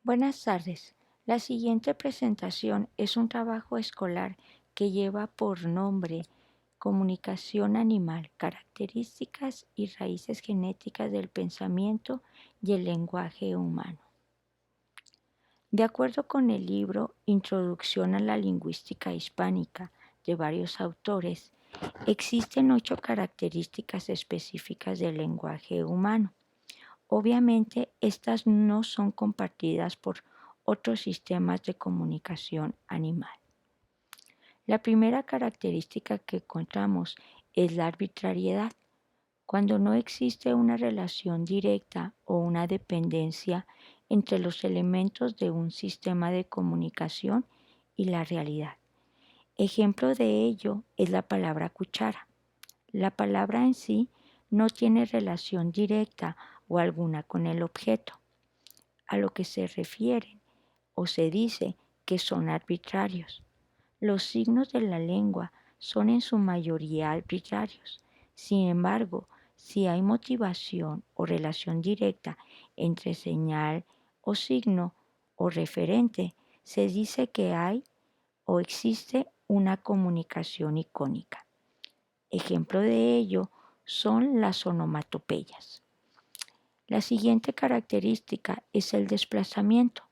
Buenas tardes. La siguiente presentación es un trabajo escolar que lleva por nombre Comunicación animal, características y raíces genéticas del pensamiento y el lenguaje humano. De acuerdo con el libro Introducción a la Lingüística Hispánica de varios autores, existen 8 características específicas del lenguaje humano. Obviamente, estas no son compartidas por otros sistemas de comunicación animal. La primera característica que encontramos es la arbitrariedad. Cuando no existe una relación directa o una dependencia entre los elementos de un sistema de comunicación y la realidad. Ejemplo de ello es la palabra cuchara. La palabra en sí no tiene relación directa o alguna con el objeto, a lo que se refieren o se dice que son arbitrarios. Los signos de la lengua son en su mayoría arbitrarios. Sin embargo, si hay motivación o relación directa entre señal o signo o referente, se dice que hay o existe una comunicación icónica. Ejemplo de ello son las onomatopeyas. La siguiente característica es el desplazamiento,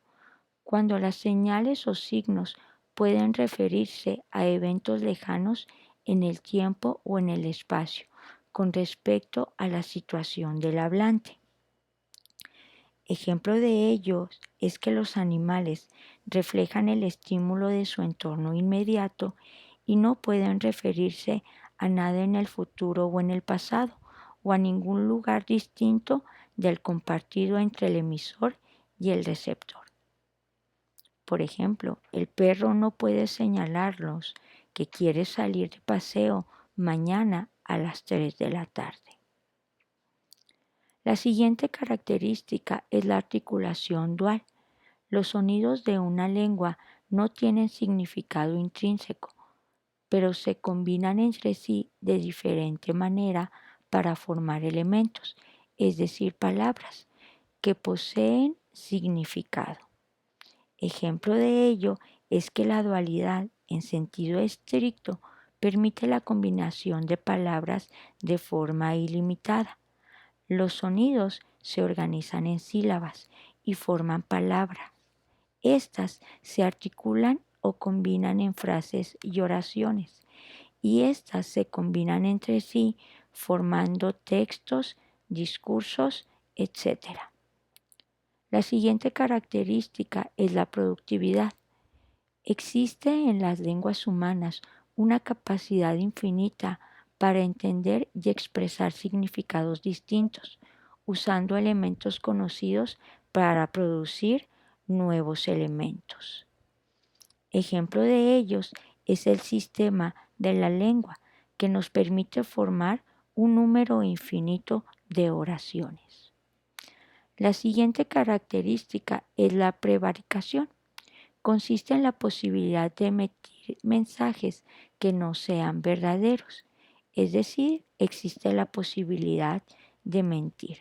cuando las señales o signos pueden referirse a eventos lejanos en el tiempo o en el espacio con respecto a la situación del hablante. Ejemplo de ello es que los animales reflejan el estímulo de su entorno inmediato y no pueden referirse a nada en el futuro o en el pasado o a ningún lugar distinto del compartido entre el emisor y el receptor. Por ejemplo, el perro no puede señalarnos que quiere salir de paseo mañana a las 3 de la tarde. La siguiente característica es la articulación dual. Los sonidos de una lengua no tienen significado intrínseco, pero se combinan entre sí de diferente manera para formar elementos, es decir, palabras, que poseen significado. Ejemplo de ello es que la dualidad, en sentido estricto, permite la combinación de palabras de forma ilimitada. Los sonidos se organizan en sílabas y forman palabras. Estas se articulan o combinan en frases y oraciones, y estas se combinan entre sí formando textos, discursos, etc. La siguiente característica es la productividad. Existe en las lenguas humanas una capacidad infinita para entender y expresar significados distintos, usando elementos conocidos para producir nuevos elementos. Ejemplo de ellos es el sistema de la lengua, que nos permite formar un número infinito de oraciones. La siguiente característica es la prevaricación. Consiste en la posibilidad de emitir mensajes que no sean verdaderos, es decir, existe la posibilidad de mentir.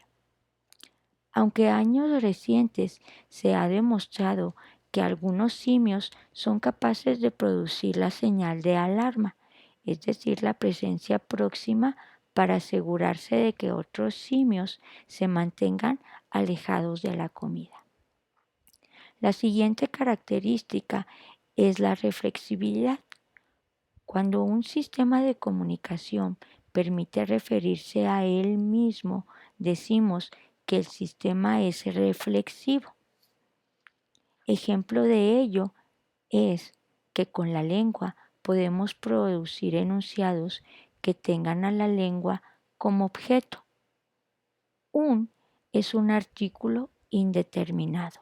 Aunque años recientes se ha demostrado que algunos simios son capaces de producir la señal de alarma, es decir, la presencia próxima para asegurarse de que otros simios se mantengan alejados de la comida. La siguiente característica es la reflexibilidad. Cuando un sistema de comunicación permite referirse a él mismo, decimos que el sistema es reflexivo. Ejemplo de ello es que con la lengua podemos producir enunciados que tengan a la lengua como objeto. Un es un artículo indeterminado.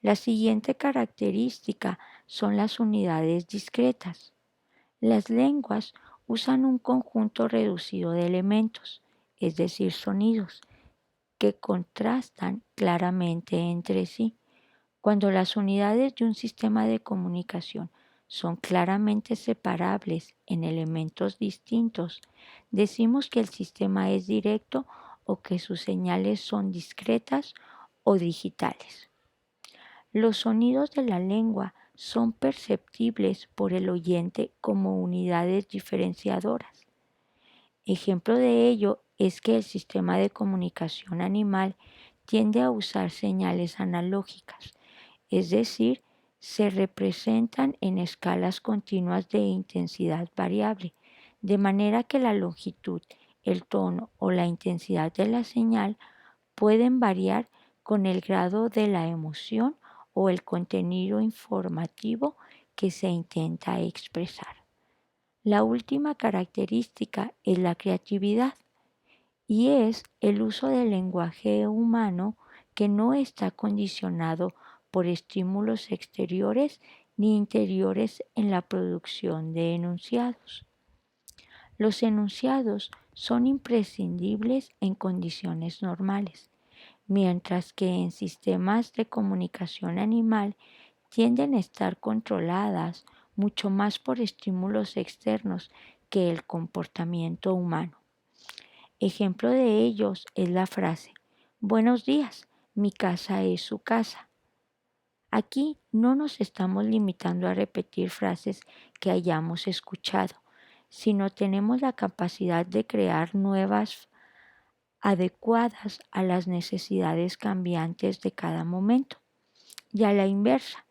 La siguiente característica son las unidades discretas. Las lenguas usan un conjunto reducido de elementos, es decir, sonidos, que contrastan claramente entre sí. Cuando las unidades de un sistema de comunicación son claramente separables en elementos distintos, decimos que el sistema es directo o que sus señales son discretas o digitales. Los sonidos de la lengua son perceptibles por el oyente como unidades diferenciadoras. Ejemplo de ello es que el sistema de comunicación animal tiende a usar señales analógicas, es decir, se representan en escalas continuas de intensidad variable, de manera que la longitud, el tono o la intensidad de la señal pueden variar con el grado de la emoción o el contenido informativo que se intenta expresar. La última característica es la creatividad y es el uso del lenguaje humano que no está condicionado por estímulos exteriores ni interiores en la producción de enunciados. Los enunciados son imprescindibles en condiciones normales, mientras que en sistemas de comunicación animal tienden a estar controladas mucho más por estímulos externos que el comportamiento humano. Ejemplo de ellos es la frase: "Buenos días, mi casa es su casa". Aquí no nos estamos limitando a repetir frases que hayamos escuchado, sino tenemos la capacidad de crear nuevas adecuadas a las necesidades cambiantes de cada momento. Y a la inversa,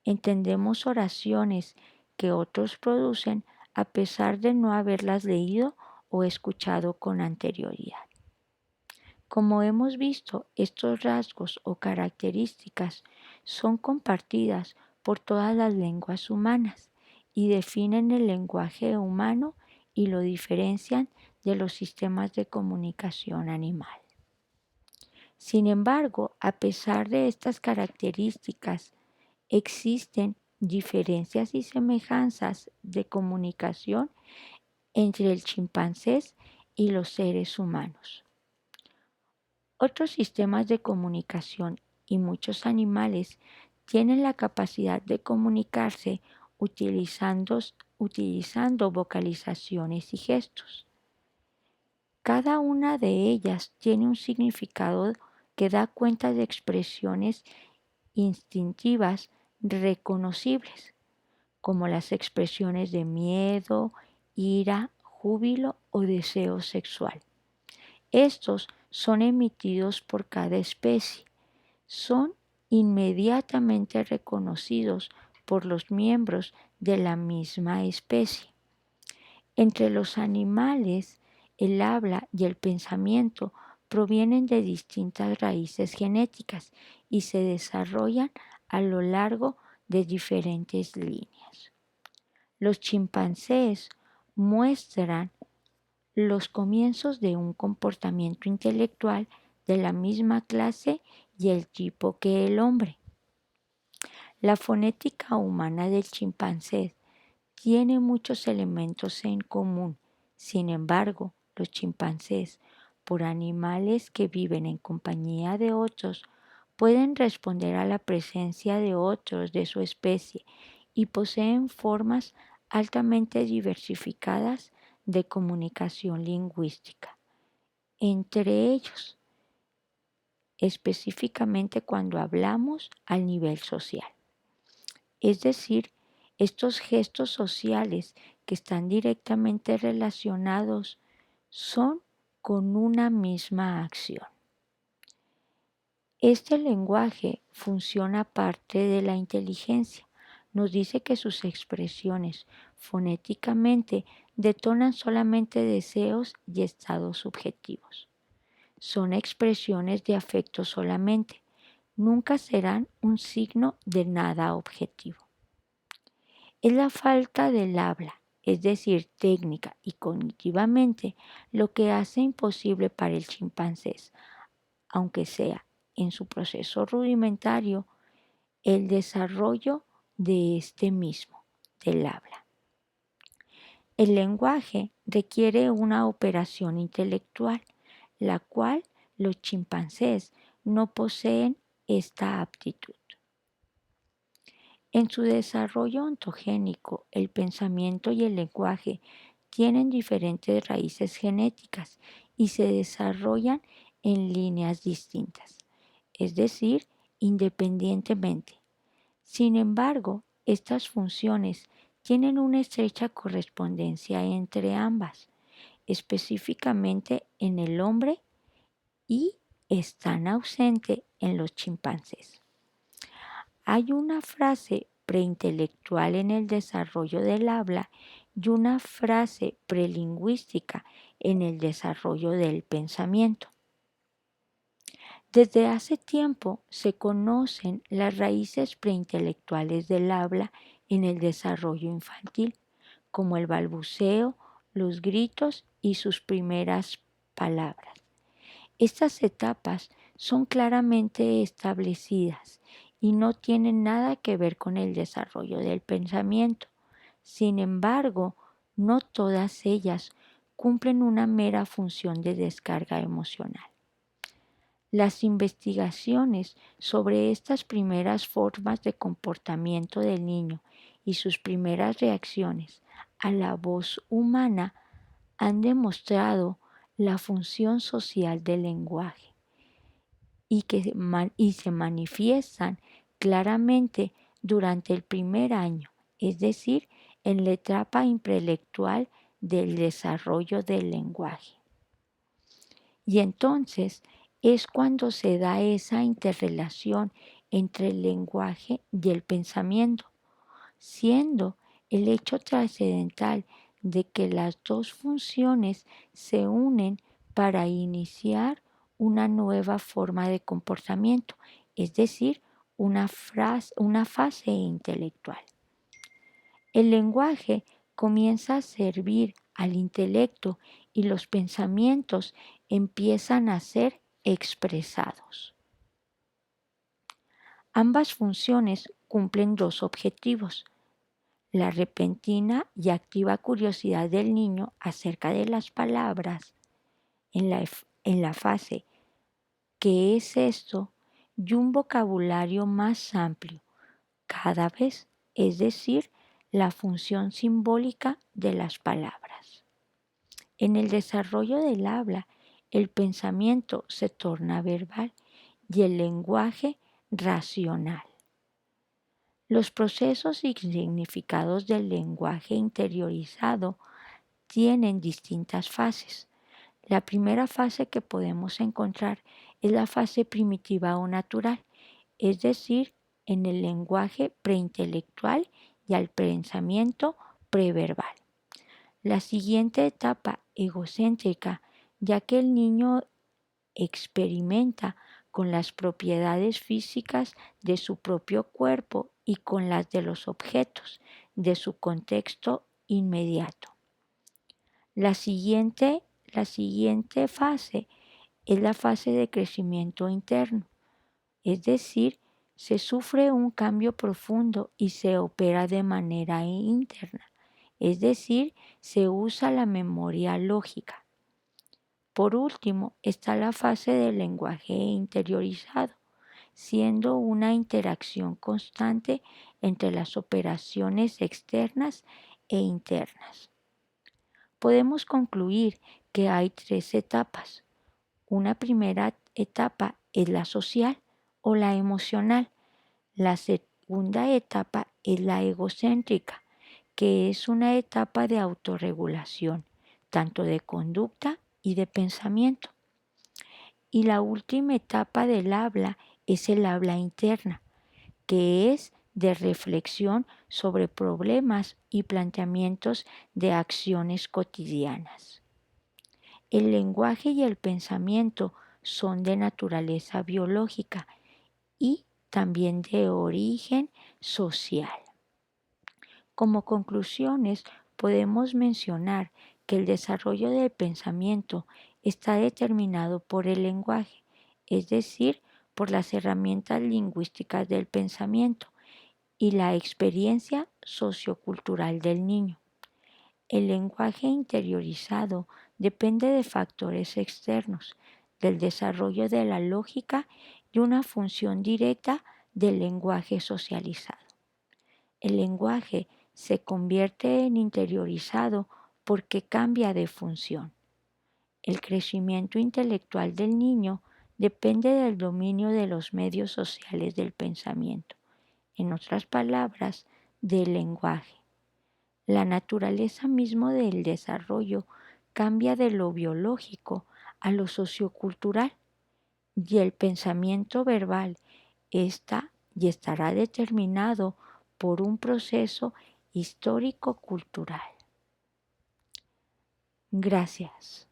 entendemos oraciones que otros producen a pesar de no haberlas leído o escuchado con anterioridad. Como hemos visto, estos rasgos o características son compartidas por todas las lenguas humanas y definen el lenguaje humano y lo diferencian de los sistemas de comunicación animal. Sin embargo, a pesar de estas características, existen diferencias y semejanzas de comunicación entre el chimpancé y los seres humanos. Otros sistemas de comunicación y muchos animales tienen la capacidad de comunicarse utilizando vocalizaciones y gestos. Cada una de ellas tiene un significado que da cuenta de expresiones instintivas reconocibles, como las expresiones de miedo, ira, júbilo o deseo sexual. Estos son emitidos por cada especie. Son inmediatamente reconocidos por los miembros de la misma especie. Entre los animales, el habla y el pensamiento provienen de distintas raíces genéticas y se desarrollan a lo largo de diferentes líneas. Los chimpancés muestran los comienzos de un comportamiento intelectual de la misma clase y el tipo que el hombre. La fonética humana del chimpancé tiene muchos elementos en común. Sin embargo, los chimpancés, por animales que viven en compañía de otros, pueden responder a la presencia de otros de su especie y poseen formas altamente diversificadas de comunicación lingüística. Entre ellos, específicamente cuando hablamos al nivel social. Es decir, estos gestos sociales que están directamente relacionados son con una misma acción. Este lenguaje funciona aparte de la inteligencia. Nos dice que sus expresiones fonéticamente detonan solamente deseos y estados subjetivos. Son expresiones de afecto solamente. Nunca serán un signo de nada objetivo. Es la falta del habla, es decir, técnica y cognitivamente, lo que hace imposible para el chimpancé, aunque sea en su proceso rudimentario, el desarrollo de este mismo, del habla. El lenguaje requiere una operación intelectual, la cual los chimpancés no poseen esta aptitud. En su desarrollo ontogénico, el pensamiento y el lenguaje tienen diferentes raíces genéticas y se desarrollan en líneas distintas. es decir, independientemente. Sin embargo, estas funciones tienen una estrecha correspondencia entre ambas, específicamente en el hombre, y están ausentes en los chimpancés. Hay una frase preintelectual en el desarrollo del habla y una frase prelingüística en el desarrollo del pensamiento. Desde hace tiempo se conocen las raíces preintelectuales del habla en el desarrollo infantil, como el balbuceo, los gritos y sus primeras palabras. Estas etapas son claramente establecidas y no tienen nada que ver con el desarrollo del pensamiento. Sin embargo, no todas ellas cumplen una mera función de descarga emocional. Las investigaciones sobre estas primeras formas de comportamiento del niño y sus primeras reacciones a la voz humana han demostrado la función social del lenguaje y se manifiestan claramente durante el primer año, es decir, en la etapa intelectual del desarrollo del lenguaje. Y entonces es cuando se da esa interrelación entre el lenguaje y el pensamiento, siendo el hecho trascendental de que las dos funciones se unen para iniciar una nueva forma de comportamiento, es decir, una fase intelectual. El lenguaje comienza a servir al intelecto y los pensamientos empiezan a ser expresados. Ambas funciones cumplen dos objetivos: la repentina y activa curiosidad del niño acerca de las palabras en la fase ¿qué es esto? Y un vocabulario más amplio cada vez, es decir, la función simbólica de las palabras. En el desarrollo del habla, el pensamiento se torna verbal y el lenguaje racional. Los procesos y significados del lenguaje interiorizado tienen distintas fases. La primera fase que podemos encontrar es la fase primitiva o natural, es decir, en el lenguaje preintelectual y al pensamiento preverbal. La siguiente etapa egocéntrica, ya que el niño experimenta con las propiedades físicas de su propio cuerpo y con las de los objetos de su contexto inmediato. La siguiente fase es la fase de crecimiento interno, es decir, se sufre un cambio profundo y se opera de manera interna, es decir, se usa la memoria lógica. Por último, está la fase del lenguaje interiorizado, siendo una interacción constante entre las operaciones externas e internas. Podemos concluir que hay tres etapas. Una primera etapa es la social o la emocional. La segunda etapa es la egocéntrica, que es una etapa de autorregulación, tanto de conducta y de pensamiento. Y la última etapa del habla es el habla interna, que es de reflexión sobre problemas y planteamientos de acciones cotidianas. El lenguaje y el pensamiento son de naturaleza biológica y también de origen social. Como conclusiones, podemos mencionar que el desarrollo del pensamiento está determinado por el lenguaje, es decir, por las herramientas lingüísticas del pensamiento y la experiencia sociocultural del niño. El lenguaje interiorizado depende de factores externos, del desarrollo de la lógica y una función directa del lenguaje socializado. El lenguaje se convierte en interiorizado porque cambia de función. El crecimiento intelectual del niño depende del dominio de los medios sociales del pensamiento, en otras palabras, del lenguaje. La naturaleza mismo del desarrollo cambia de lo biológico a lo sociocultural y el pensamiento verbal está y estará determinado por un proceso histórico-cultural. Gracias.